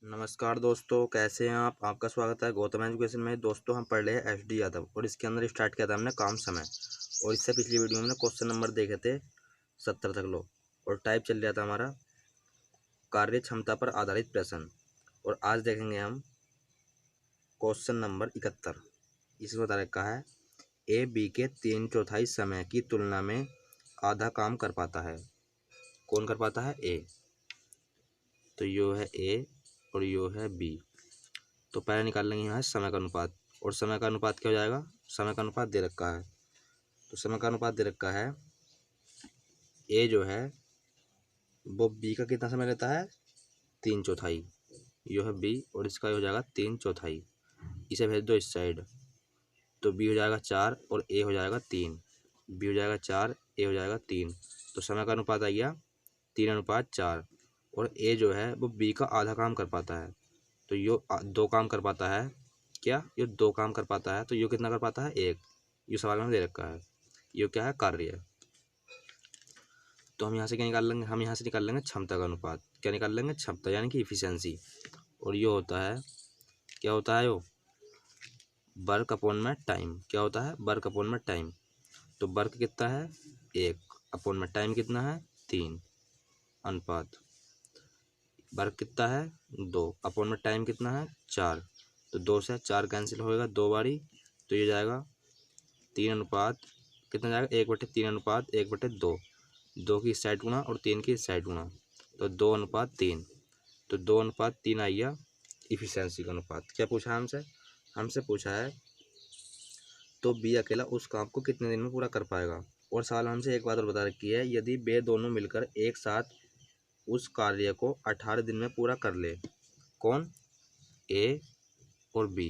नमस्कार दोस्तों, कैसे हैं आप। आपका स्वागत है गौतम एजुकेशन में। दोस्तों, हम पढ़ रहे हैं एच डी यादव और इसके अंदर स्टार्ट किया था हमने काम समय। और इससे पिछली वीडियो में हमने क्वेश्चन नंबर देखे थे 70 तक लो, और टाइप चल रहा था हमारा कार्य क्षमता पर आधारित प्रश्न। और आज देखेंगे हम क्वेश्चन नंबर 71। इसमें बता रखा है ए बी के 3/4 समय की तुलना में आधा काम कर पाता है। कौन कर पाता है? ए। तो यो है ए और यो है बी। तो पहले निकाल लेंगे यहाँ समय का अनुपात। और समय का अनुपात क्या हो जाएगा? समय का अनुपात दे रखा है, तो समय का अनुपात दे रखा है ए जो है वो बी का कितना समय लेता है? 3/4। यो है बी और इसका हो जाएगा 3/4। इसे भेज दो इस साइड, तो बी हो जाएगा 4 और ए हो जाएगा 3। बी हो जाएगा 4, ए हो जाएगा 3। तो समय का अनुपात आ गया 3/4। और ए जो है वो बी का आधा काम कर पाता है, तो यो 2 काम कर पाता है। क्या? ये 2 काम कर पाता है, तो यो कितना कर पाता है? 1। ये सवाल में दे रखा है। ये क्या है? कार्य। तो हम यहाँ से क्या निकाल लेंगे? हम यहाँ से निकाल लेंगे क्षमता का अनुपात। क्या निकाल लेंगे? क्षमता, यानी कि इफिशियंसी। और ये होता है, क्या होता है? वो वर्क अपॉन में टाइम। क्या होता है? वर्क अपॉन में टाइम। तो वर्क कितना है? 1 अपॉन में टाइम कितना है? 3 अनुपात। वर्क कितना है? 2 अपॉन में टाइम कितना है? 4। तो 2 से 4 कैंसिल होएगा 2 बारी, तो ये जाएगा 3 अनुपात कितना जाएगा? 1/3 अनुपात 1/2। 2 की इस साइड गुणा और 3 की इस साइड गुणा, तो 2/3। तो 2/3 आ गया इफिशियंसी का अनुपात। क्या पूछा है हमसे? हमसे पूछा है तो बी अकेला उस काम को कितने दिन में पूरा कर पाएगा। और सवाल में हमसे एक बात और बता रखी है, यदि वे दोनों मिलकर एक साथ उस कार्य को 18 दिन में पूरा कर ले। कौन? ए और बी।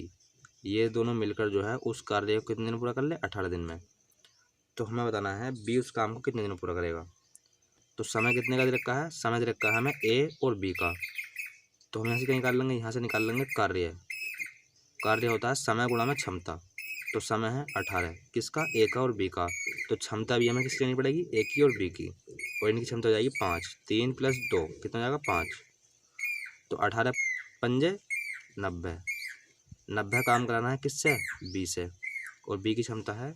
ये दोनों मिलकर जो है उस कार्य को कितने दिन में पूरा कर ले? 18 दिन में। तो हमें बताना है बी उस काम को कितने दिन में पूरा करेगा। तो समय कितने का दे रखा है? समय दे रखा है हमें ए और बी का। तो हम यहाँ से क्या निकाल लेंगे? यहाँ से निकाल लेंगे कार्य। कार्य होता है समय गुणा में क्षमता। तो समय है 18, किसका? ए का और बी का। तो क्षमता भी हमें किसकी लेनी पड़ेगी? ए की और बी की। और इनकी क्षमता हो जाएगी 5। 3 + 2 कितना हो जाएगा? 5। तो 18 पंजे 90। 90 काम कराना है किससे? बी से। और बी की क्षमता है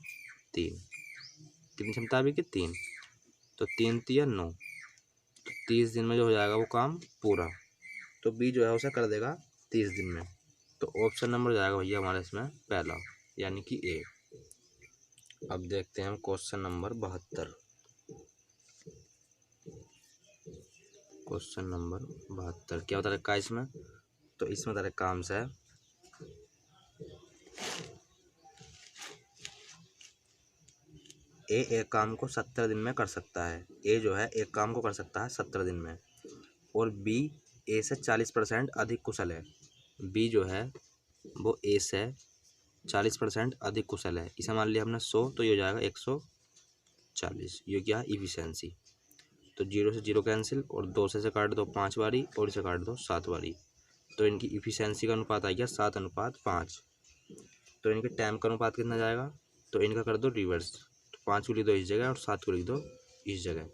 3। कितनी क्षमता है बी की? 3। तो 3 × 3 = 9। तो 30 दिन में जो हो जाएगा वो काम पूरा। तो बी जो है उसे कर देगा 30 दिन में। तो ऑप्शन नंबर हो जाएगा भैया हमारे इसमें पहला, यानी कि ए। अब देखते हैं हम क्वेश्चन नंबर 72। क्वेश्चन नंबर 72 क्या बता रखा है इसमें? तो इसमें बता रखा हमसे ए एक काम को 70 दिन में कर सकता है। ए जो है एक काम को कर सकता है 70 दिन में। और बी ए से 40% अधिक कुशल है। बी जो है वो ए से 40% अधिक कुशल है। इसे मान लिया हमने 100, तो ये हो जाएगा 140। ये क्या है? इफिशियंसी। तो 0 से 0 कैंसिल और 2 से काट दो 5 बारी और इसे काट दो 7 बारी। तो इनकी इफिशियंसी का अनुपात आ गया 7/5। तो इनके टाइम का अनुपात कितना जाएगा? तो इनका कर दो रिवर्स। तो 5 को लिख दो इस जगह और 7 को लिख दो इस जगह।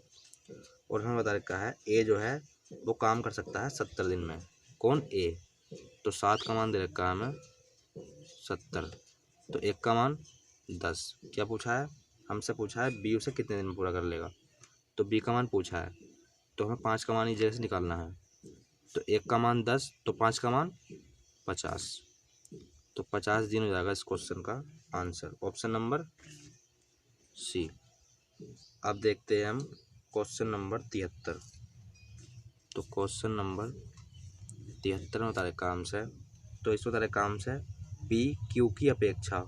और हमें बता रखा है ए जो है वो काम कर सकता है 70 दिन में। कौन? ए। तो 7 का मान दे रखा है हमें 70। तो 1 का मान 10। क्या पूछा है? हमसे पूछा है बी उसे कितने दिन में पूरा कर लेगा। तो बी का मान पूछा है, तो हमें 5 का मान इस जगह से निकालना है। तो 1 का मान 10, तो 5 का मान 50। तो 50 दिन हो जाएगा इस क्वेश्चन का आंसर, ऑप्शन नंबर सी। अब देखते हैं हम क्वेश्चन नंबर 73। तो क्वेश्चन नंबर 73 में बता रहे काम से, तो इसमें बता रहे काम से पी क्यू की अपेक्षा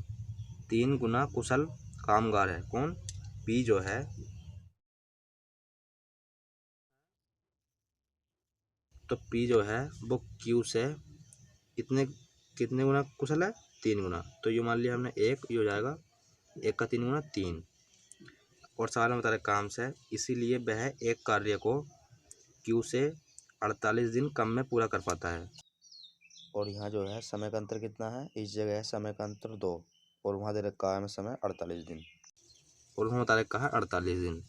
3 गुना कुशल कामगार है। कौन? पी जो है तो पी जो है वो क्यू से कितने कितने गुना कुशल है? 3 गुना। तो ये मान लिया हमने 1, ये हो जाएगा 1 का 3 गुना 3। और सवाल में बता रहे काम से इसीलिए वह एक कार्य को क्यू से 48 दिन कम में पूरा कर पाता है। और यहाँ जो है समय का अंतर कितना है? इस जगह है समय का अंतर 2 और वहाँ दे रखा है हमें समय 48 दिन। और वहाँ बता रखा है 48 दिन।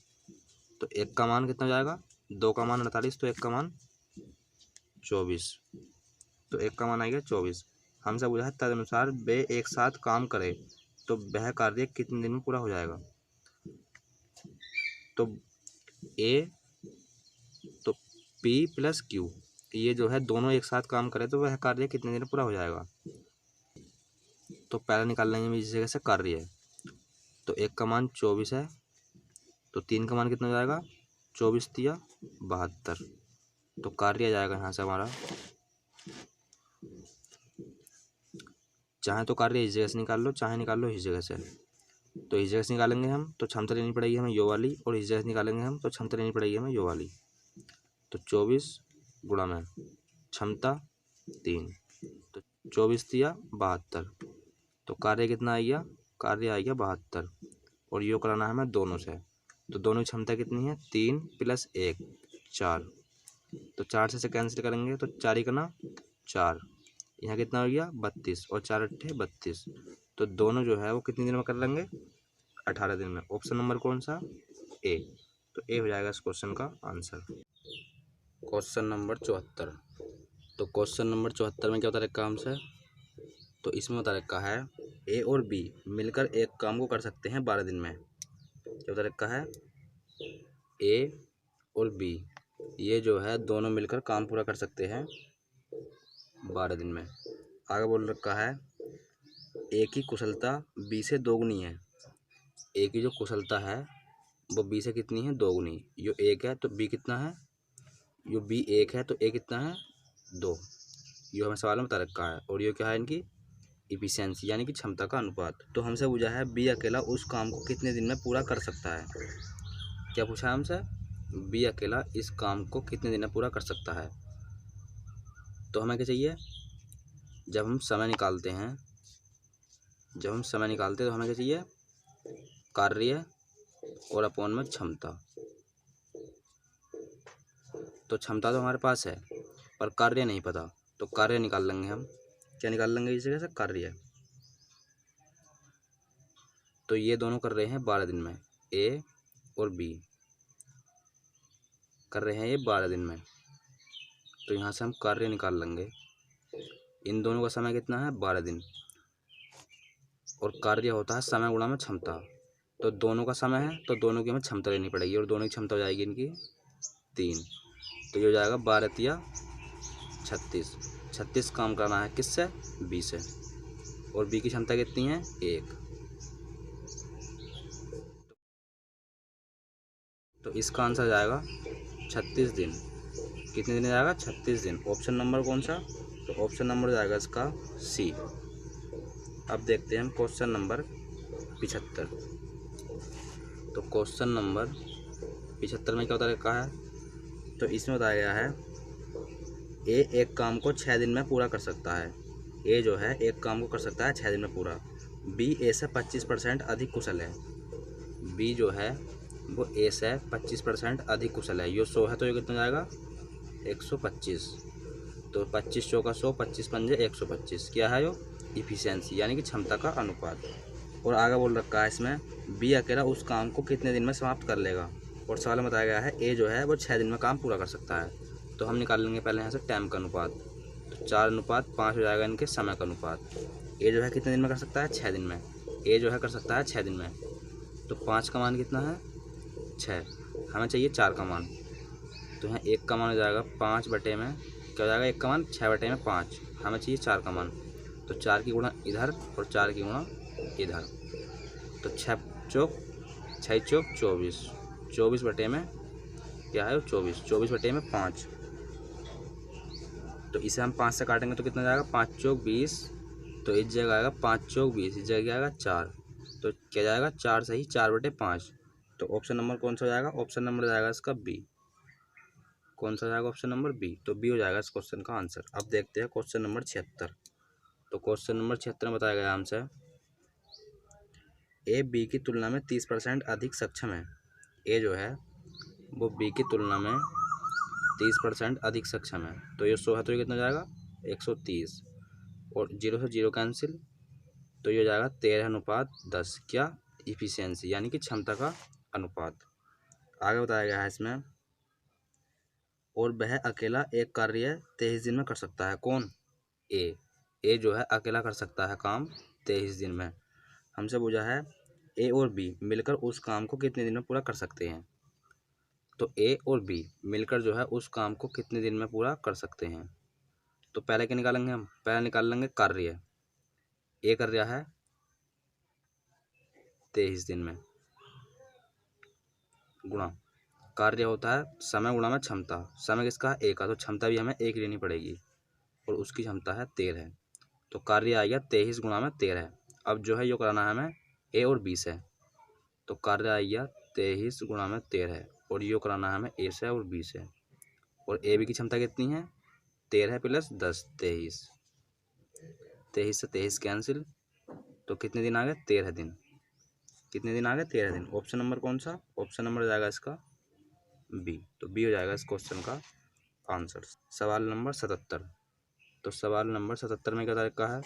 तो 1 का मान कितना हो जाएगा? 2 का मान 48, तो 1 का मान 24। तो 1 का मान आ गया 24। हमसे पूछा है तदनुसार वे एक साथ काम करें तो वह कार्य कितने दिन में पूरा हो जाएगा। तो ए तो P प्लस Q, ये जो है दोनों एक साथ काम करें तो वह कार्य कितने दिन में पूरा हो जाएगा। तो पहले निकाल लेंगे इस जगह से कार्य है। तो 1 का मान 24 है, तो 3 का मान कितना हो जाएगा, 24 तिया 72। तो कार्य आ जाएगा यहाँ से हमारा, चाहे तो कार्य इस जगह से निकाल लो, चाहे निकाल लो इस जगह से। तो इस जगह से निकालेंगे हम तो क्षमता लेनी पड़ेगी हमें यो वाली, और इस जगह से निकालेंगे हम तो क्षमता लेनी पड़ेगी हमें यो वाली। तो 24 गुणा में क्षमता 3, तो 24 तिया 72। तो कार्य कितना आ गया, कार्य आ गया 72, और यो कराना है हमें दोनों से। तो दोनों की क्षमता कितनी है, 3 + 1 4। तो 4 से कैंसिल करेंगे तो 4 का 4, यहाँ कितना हो गया 32, और 4 अट्ठे 32। तो दोनों जो है वो कितने दिन में कर लेंगे, 18 दिन में। ऑप्शन नंबर कौन सा, ए। तो ए हो जाएगा इस क्वेश्चन का आंसर। Question number 74। तो क्वेश्चन नंबर 74 में क्या बता रखा है हमसे, तो इसमें बता रखा है ए और बी मिलकर एक काम को कर सकते हैं 12 दिन में। क्या बता रखा है, ए और बी ये जो है दोनों मिलकर काम पूरा कर सकते हैं 12 दिन में। आगे बोल रखा है ए की कुशलता बी से दोगुनी है। ए की जो कुशलता है वो बी से कितनी है, दोगुनी। यो 1 है तो बी कितना है, यो बी 1 है तो ए कितना है 2। यो हमें सवाल में बता रखा है। और ये क्या है, इनकी इफिशियंसी यानी कि क्षमता का अनुपात। तो हमसे पूछा है बी अकेला उस काम को कितने दिन में पूरा कर सकता है। क्या पूछा है हमसे, बी अकेला इस काम को कितने दिन में पूरा कर सकता है। तो हमें क्या चाहिए, जब हम समय निकालते हैं तो हमें क्या चाहिए, कार्य और अपॉन में क्षमता। तो क्षमता तो हमारे पास है पर कार्य नहीं पता, तो कार्य निकाल लेंगे हम। क्या निकाल लेंगे इस जगह से, कार्य। तो ये दोनों कर रहे हैं 12 दिन में, ए और बी कर रहे हैं ये 12 दिन में। तो यहाँ से हम कार्य निकाल लेंगे। इन दोनों का समय कितना है, 12 दिन, और कार्य होता है समय गुणा में क्षमता। तो दोनों का समय है तो दोनों की हमें क्षमता लेनी पड़ेगी, और दोनों की क्षमता हो जाएगी इनकी 3। तो ये हो जाएगा 12 तिया 36। 36 काम करना है किससे, बी से, और बी की क्षमता कितनी है 1। तो इसका आंसर जाएगा 36 दिन। कितने दिन जाएगा, 36 दिन। ऑप्शन नंबर कौन सा, तो ऑप्शन नंबर जाएगा इसका सी। अब देखते हैं हम क्वेश्चन नंबर 75। तो क्वेश्चन नंबर 75 में क्या बता रखा है, तो इसमें बताया गया है ए एक काम को 6 दिन में पूरा कर सकता है। ए जो है एक काम को कर सकता है 6 दिन में पूरा। बी ए से 25% अधिक कुशल है। बी जो है वो ए से 25% अधिक कुशल है। यो 100 है तो ये कितना जाएगा 125। तो 25 चौका 100, 25 पंजे 125। क्या है यो, इफिशियंसी यानी कि क्षमता का अनुपात। और आगे बोल रखा है इसमें बी अकेला उस काम को कितने दिन में समाप्त कर लेगा। और सवाल में बताया गया है ए जो है वो 6 दिन में काम पूरा कर सकता है। तो हम निकाल लेंगे पहले यहाँ से टाइम का अनुपात। तो 4:5 हो जाएगा इनके समय का अनुपात। ए जो है कितने दिन में कर सकता है, 6 दिन में। ए जो है कर सकता है 6 दिन में। तो 5 का मान कितना है, 6। हमें चाहिए 4 का मान। तो यहाँ 1 का मान हो जाएगा 5 बटे में, क्या हो जाएगा 1 का मान 6 बटे में 5। हमें चाहिए 4 का मान। तो 4 की गुणा इधर और 4 की गुणा इधर। तो 6 चौक 24। 24 बटे में क्या है, 24 बटे में 5। तो इसे हम 5 से काटेंगे तो कितना जाएगा, 5 चौक 20। तो इस जगह आएगा 5 चौक 20, इस जगह आएगा 4। तो क्या जाएगा 4 सही 4 बटे 5। तो ऑप्शन नंबर कौन सा हो जाएगा, ऑप्शन नंबर जाएगा इसका बी। कौन सा जाएगा, ऑप्शन नंबर बी। तो बी हो जाएगा इस क्वेश्चन का आंसर। अब देखते हैं क्वेश्चन नंबर 76। तो क्वेश्चन नंबर 76 में बताया गया हमसे ए बी की तुलना में 30% अधिक सक्षम है। ए जो है वो बी की तुलना में 30% अधिक सक्षम है। तो ये 100 है तो ये कितना जाएगा 130, और 0 से 0 कैंसिल। तो ये हो जाएगा 13:10। क्या, इफिशियंसी यानी कि क्षमता का अनुपात। आगे बताया गया है इसमें और वह अकेला एक कार्य 23 दिन में कर सकता है। कौन, ए जो है अकेला कर सकता है काम 23 दिन में। हमसे पूछा है ए और बी मिलकर उस काम को कितने दिन में पूरा कर सकते हैं। तो ए और बी मिलकर जो है उस काम को कितने दिन में पूरा कर सकते हैं। तो पहले क्या निकालेंगे हम, पहले निकाल लेंगे कार्य। ए कर रहा है 23 दिन में, गुणा कार्य होता है समय गुणा में क्षमता। समय किसका है, ए का, तो क्षमता भी हमें एक लेनी पड़ेगी और उसकी क्षमता है 13। तो कार्य आ गया 23 गुणा में 13। अब जो है यो कराना है हमें ए और बी से। तो कार्य आ गया 23 गुणा में 13 और यो कराना है हमें ए से और बी से। और ए बी की क्षमता कितनी है, 13 प्लस 10 23। 23 से 23 कैंसिल, तो कितने दिन आ गए, 13 दिन। कितने दिन आ गए, 13 दिन। ऑप्शन नंबर कौन सा, ऑप्शन नंबर हो जाएगा इसका बी। तो बी हो जाएगा इस क्वेश्चन का आंसर। सवाल नंबर 77। तो सवाल नंबर 77 में क्या तरीका है,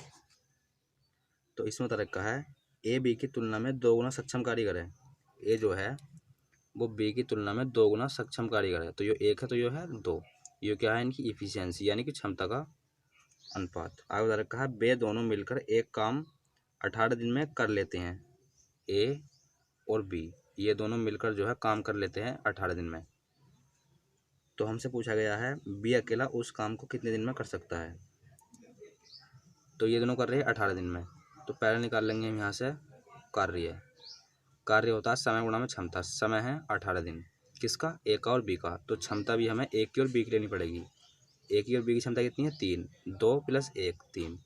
तो इसमें तरीका है ए बी की तुलना में 2 गुना सक्षम कारीगर है। ए जो है वो बी की तुलना में 2 गुना सक्षम कारीगर है। तो ये 1 है तो ये है 2। ये क्या है, इनकी इफिशियंसी यानी कि क्षमता का अनुपात। आगे बता रखा है वे दोनों मिलकर एक काम 18 दिन में कर लेते हैं। ए और बी ये दोनों मिलकर जो है काम कर लेते हैं 18 दिन में। तो हमसे पूछा गया है बी अकेला उस काम को कितने दिन में कर सकता है। तो ये दोनों कर रहे हैं 18 दिन में। तो पहले निकाल लेंगे हम यहाँ से कार्य। कार्य होता है समय गुणा में क्षमता। समय है 18 दिन, किसका, ए का और बी का। तो क्षमता भी हमें ए की और बी की लेनी पड़ेगी। ए की और बी की क्षमता कितनी है, 3। 2 प्लस 1 3।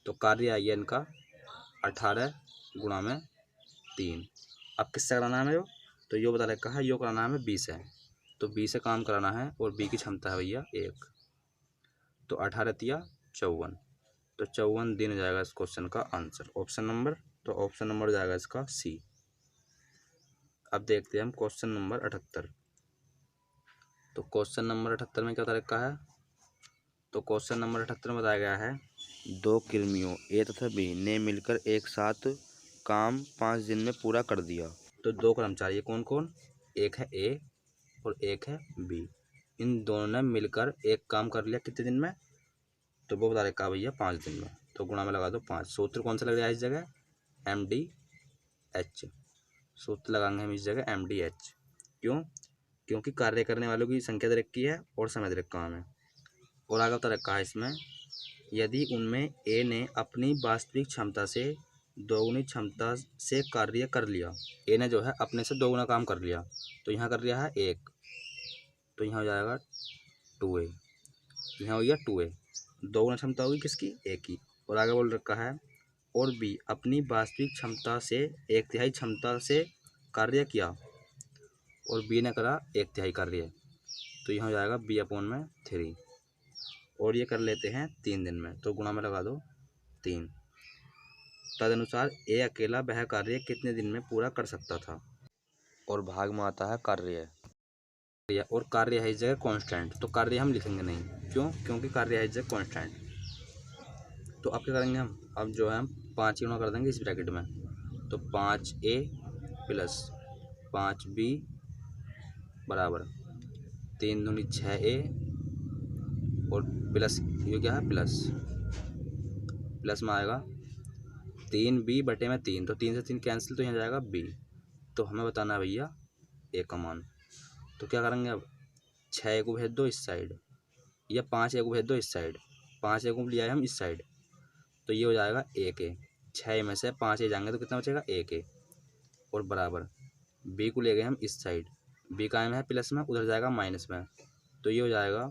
तो कार्य आई है इनका 18 गुणा में 3। अब किससे कराना है हमें, तो यो बता रखा है यो कराना है हमें बी से। तो बी से काम कराना है और बी की क्षमता है भैया 1। तो 18 तिया 54। तो 54 दिन हो जाएगा इस क्वेश्चन का आंसर, ऑप्शन नंबर। तो ऑप्शन नंबर हो जाएगा इसका सी। अब देखते हैं हम क्वेश्चन नंबर 78। तो क्वेश्चन नंबर 78 में क्या बता रखा है, तो क्वेश्चन नंबर 78 में बताया गया है 2 कृमियों ए तथा बी ने मिलकर एक साथ काम 5 दिन में पूरा कर दिया। तो 2 कर्मचारी कौन कौन, एक है ए और एक है बी। इन दोनों ने मिलकर एक काम कर लिया कितने दिन में, तो वो बता रखा भैया 5 दिन में। तो गुणा में लगा दो 5। सूत्र कौन सा लग रहा है इस जगह, MDH। सूत्र लगाएंगे हम इस जगह MDH। क्यों, क्योंकि कार्य करने वालों की संख्या दे रखी है और समय दे रखा है। और आगे बता रखा है इसमें यदि उनमें ए ने अपनी वास्तविक क्षमता से दोगुनी क्षमता से कार्य कर लिया। ए ने जो है अपने से 2 गुना काम कर लिया। तो यहाँ कर लिया है 1, तो यहाँ हो जाएगा 2A। यहाँ हो गया 2A। 2 गुना क्षमता होगी किसकी, ए की। और आगे बोल रखा है और बी अपनी वास्तविक क्षमता से 1/3 क्षमता से कार्य किया और बी ने करा 1/3 कार्य। तो यहाँ हो जाएगा B/3। और ये कर लेते हैं 3 दिन में। तो गुणा में लगा दो 3। तदनुसार ए अकेला वह कार्य कितने दिन में पूरा कर सकता था। और भाग में आता है कार्य। और कार्य है इस जगह कांस्टेंट। तो कार्य हम लिखेंगे नहीं, क्यों, क्योंकि कार्य है इस जगह कांस्टेंट। तो अब क्या करेंगे हम, अब जो है हम 5 गुणा कर देंगे इस ब्रैकेट में। तो 5A प्लस 5B बराबर 3 दूनी 6A और प्लस ये क्या है प्लस, प्लस में आएगा 3B बटे में 3। तो 3 से 3 कैंसिल, तो यहाँ जाएगा B। तो हमें बताना है भैया ए का मान। तो क्या करेंगे अब, 6A को भेज दो इस साइड या 5A को भेज दो इस साइड। 5A को लिया है हम इस साइड, तो ये हो जाएगा 1A। 6 में से 5A जाएंगे तो कितना बचेगा 1A। और बराबर B को ले गए हम इस साइड। B का है प्लस में, उधर जाएगा माइनस में। तो ये हो जाएगा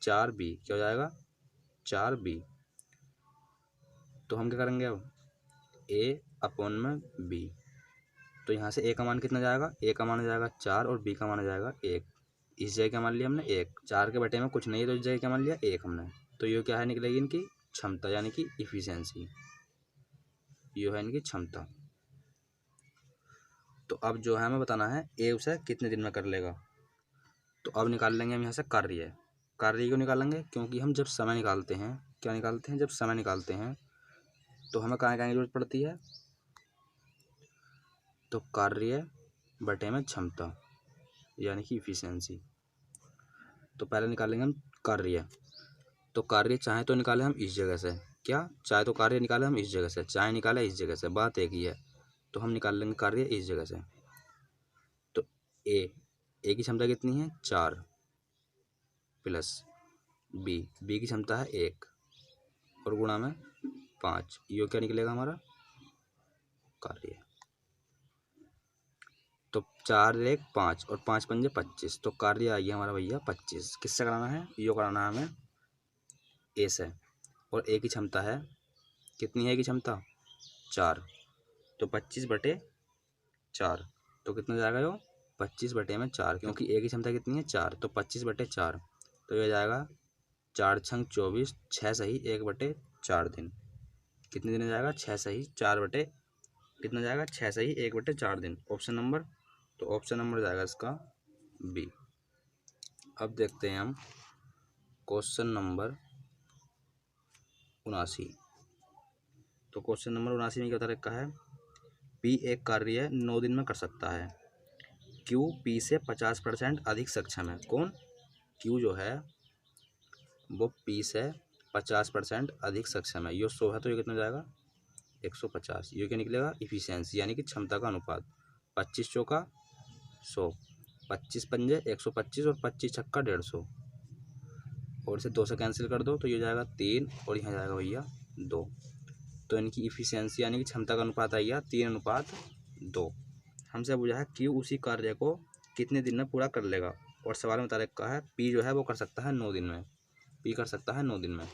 4B। क्या हो जाएगा 4B। तो हम क्या करेंगे अब, A/B। तो यहाँ से A का मान कितना जाएगा, A का मान हो जाएगा 4 और B का मान हो जाएगा 1। इस जगह क्या मान लिया हमने 1। 4 के बटे में कुछ नहीं है तो इस जगह क्या मान लिया 1 हमने। तो ये क्या है निकलेगी इनकी क्षमता यानी कि इफिशियंसी। ये है इनकी क्षमता। तो अब जो है हमें बताना है ए उसे कितने दिन में कर लेगा। तो अब निकाल लेंगे हम यहाँ से कार्य। कार्य क्यों निकालेंगे, क्योंकि हम जब समय निकालते हैं, क्या निकालते हैं, जब समय निकालते हैं तो हमें कहाँ की जरूरत पड़ती है, तो कार्य बटे में क्षमता यानी कि इफिशियंसी। तो पहले निकालेंगे हम कार्य। तो कार्य चाहे तो निकाले हम इस जगह से, क्या चाहे तो कार्य निकाले हम इस जगह से, चाहे निकाले इस जगह से, बात एक ही है। तो हम निकाल लेंगे कार्य इस जगह से। तो ए की क्षमता कितनी है 4 प्लस बी की क्षमता है 1 और गुणा में 5, यो क्या निकलेगा हमारा कार्य। तो 4 1 5 और 5 पंजे 25, तो कार्य आ गया हमारा भैया 25। किससे कराना है, यो कराना है हमें ए से। और ए की क्षमता है कितनी है, की क्षमता 4, तो 25/4, तो कितना जाएगा यो 25/4, क्योंकि ए की क्षमता कितनी है 4, तो 25/4, तो ये जाएगा 4 छंग 24, 6 सही 1/4 दिन। कितने दिन जाएगा 6 सही 4 बटे कितना जाएगा 6 सही 1/4 दिन, ऑप्शन नंबर। तो ऑप्शन नंबर जाएगा इसका बी। अब देखते हैं हम क्वेश्चन नंबर 79। तो क्वेश्चन नंबर 79 में क्या बता रखा है, पी एक कार्य 9 दिन में कर सकता है, क्यू पी से 50% अधिक सक्षम है। कौन, क्यू जो है वो पी से 50% अधिक सक्षम है। यो 100 है तो ये कितना जाएगा 150। ये क्या निकलेगा इफिशियंसी यानी कि क्षमता का अनुपात। 25 चौका 100, 25 पंजे 125 और 25 छक्का 150, और इसे 2 से कैंसिल कर दो तो ये जाएगा 3 और यहाँ जाएगा भैया 2। तो इनकी इफिशियंसी यानी कि क्षमता का अनुपात आएगा 3:2। हमसे पूछा है क्यू उसी कार्य को कितने दिन में पूरा कर लेगा, और सवाल में बता रखा है पी जो है वो कर सकता है 9 दिन में, पी कर सकता है 9 दिन में।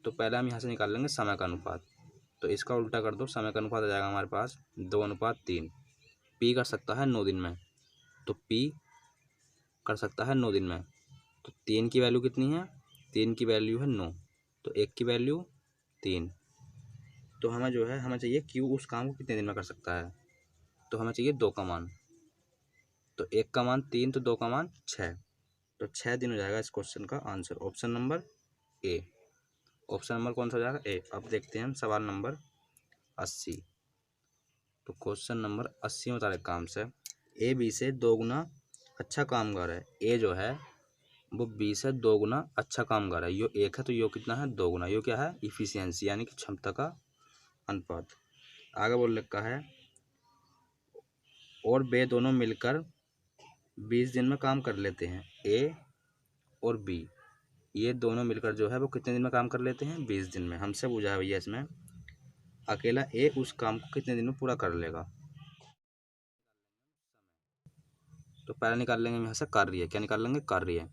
तो पहले हम यहाँ से निकाल लेंगे समय का अनुपात। तो इसका उल्टा कर दो, समय का अनुपात आ जाएगा हमारे पास 2:3। पी कर सकता है 9 दिन में, तो पी कर सकता है 9 दिन में, तो 3 की वैल्यू कितनी है, 3 की वैल्यू है 9, तो 1 की वैल्यू 3। तो हमें जो है हमें चाहिए क्यू उस काम को कितने दिन में कर सकता है, तो हमें चाहिए 2 का मान। तो 1 का मान 3, तो 2 का मान 6, तो 6 दिन हो जाएगा इस क्वेश्चन का answer, option number A. Option number कौन सा हो जाएगा ए। अब देखते हैं हम सवाल नंबर 80। तो क्वेश्चन नंबर 80 में बता रहे काम से ए बी से 2 गुना अच्छा कामगार है। ए जो है वो बी से 2 गुना अच्छा कामगार है, यो 1 है तो यो कितना है 2 गुना, यो क्या है इफिशियंसी यानी कि क्षमता का अनुपात। आगे बोल रखा है और वे दोनों मिलकर 20 दिन में काम कर लेते हैं। ए और बी ये दोनों मिलकर जो है वो कितने दिन में काम कर लेते हैं 20 दिन में। हमसे पूछा है भैया इसमें अकेला ए उस काम को कितने दिन में पूरा कर लेगा। तो पहले निकाल लेंगे यहाँ से कार्य, क्या निकाल लेंगे कार्य।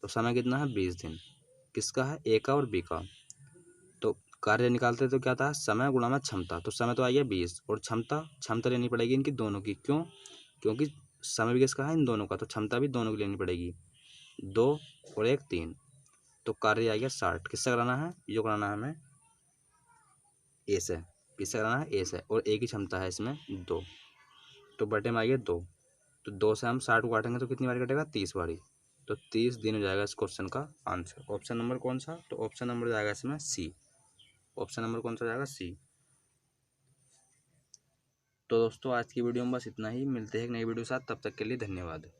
तो समय कितना है 20 दिन, किसका है ए का और बी का। तो कार्य निकालते तो क्या था समय गुणा में क्षमता, तो समय तो आई है 20 और क्षमता लेनी पड़ेगी इनकी दोनों की, क्यों, क्योंकि समय भी किसका है इन दोनों का, तो क्षमता भी दोनों की लेनी पड़ेगी। 2 और 1 3, तो कार्य आ गया 60। किससे कराना है, जो कराना है हमें ए से। किससे कराना है ए से, और ए की क्षमता है इसमें 2, तो बटे में आ गया 2। तो 2 से हम 60 को काटेंगे तो कितनी बारी कटेगा 30 बारी, तो 30 दिन हो जाएगा इस क्वेश्चन का आंसर। ऑप्शन नंबर कौन सा, तो ऑप्शन नंबर जाएगा इसमें सी। ऑप्शन नंबर कौन सा जाएगा सी। तो दोस्तों आज की वीडियो में बस इतना ही, मिलते हैं एक नई वीडियो के साथ, तब तक के लिए धन्यवाद।